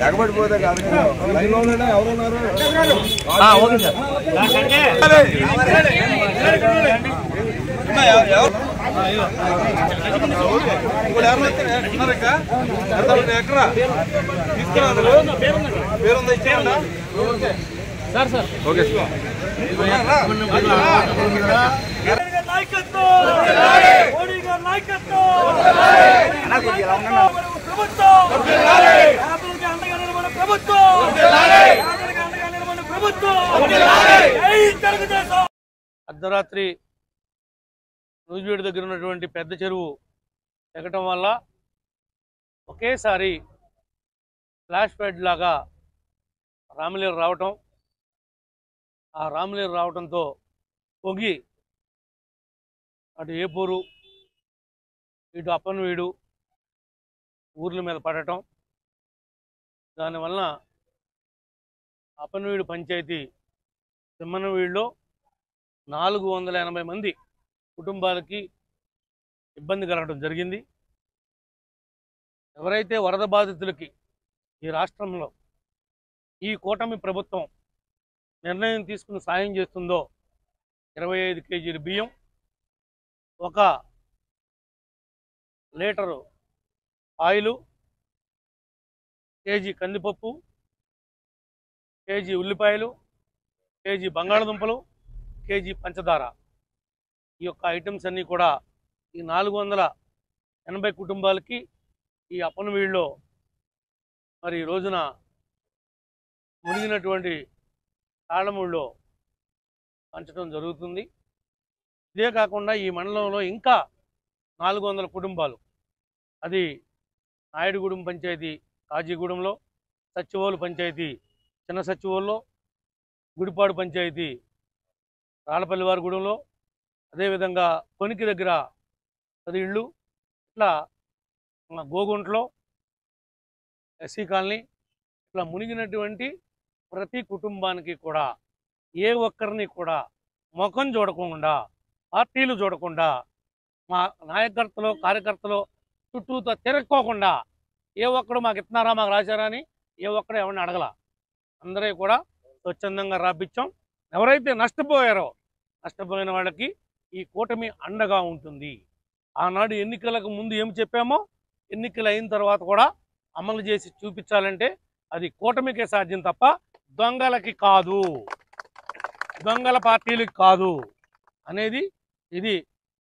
ఎగబడిపోతే కాదు లైన్లోనే ఎవరున్నారు ఎక్కడ పేరుందా ఇచ్చేయండి సార్ సార్ ఓకే అర్ధరాత్రి నూజివీడు దగ్గర ఉన్నటువంటి పెద్ద చెరువు ఎగటం వల్ల ఒకేసారి ఫ్లాష్ ఫ్లడ్ లాగా రామలీరు రావటం, ఆ రామలీరు రావటంతో పొంగి అటు ఏపూరు ఇటు అప్పనవీడు ఊర్ల మీద పడటం, దానివలన అప్పనవీడు పంచాయతీ తిమ్మనవీడులో 480 మంది కుటుంబాలకి ఇబ్బంది కలగడం జరిగింది. ఎవరైతే వరద బాధితులకి ఈ రాష్ట్రంలో ఈ కూటమి ప్రభుత్వం నిర్ణయం తీసుకుని సాయం చేస్తుందో 25 కేజీల బియ్యం, 1 లీటరు ఆయిలు, కేజీ కందిపప్పు, కేజీ ఉల్లిపాయలు, కేజీ బంగాళదుంపలు, కేజీ పంచదార, ఈ యొక్క ఐటమ్స్ అన్నీ కూడా ఈ 480 కుటుంబాలకి ఈ అప్పనవీడులో మరి ఈ రోజున మునిగినటువంటి తాళమూడిలో పంచడం జరుగుతుంది. ఇదే కాకుండా ఈ మండలంలో ఇంకా 400 కుటుంబాలు, అది నాయుడుగూడెం పంచాయతీ కాజీగూడెంలో, సచ్చివోలు పంచాయతీ చిన్న సచ్చివోలులో, గుడిపాడు పంచాయతీ రాళ్ళపల్లివారిగూడెంలో, అదేవిధంగా కొనికి దగ్గర 10 ఇళ్ళు, ఇట్లా గోగుంట్లో ఎస్సీ కాలనీ, ఇట్లా మునిగినటువంటి ప్రతి కుటుంబానికి కూడా ఏ ఒక్కరిని కూడా ముఖం చూడకుండా, పార్టీలు చూడకుండా, మా నాయకర్తలు కార్యకర్తలు చుట్టూతో తిరక్కోకుండా ఏ ఒక్కడు మాకు ఇస్తున్నారా మాకు రాశారా అని ఏ ఒక్కడు ఎవరిని అడగల. అందరూ కూడా స్వచ్ఛందంగా రాపించాం. ఎవరైతే నష్టపోయారో నష్టపోయిన వాళ్ళకి ఈ కూటమి అండగా ఉంటుంది. ఆనాడు ఎన్నికలకు ముందు ఏం చెప్పామో ఎన్నికలు అయిన తర్వాత కూడా అమలు చేసి చూపించాలంటే అది కూటమికే సాధ్యం తప్ప దొంగలకి కాదు, దొంగల పార్టీలకి కాదు అనేది ఇది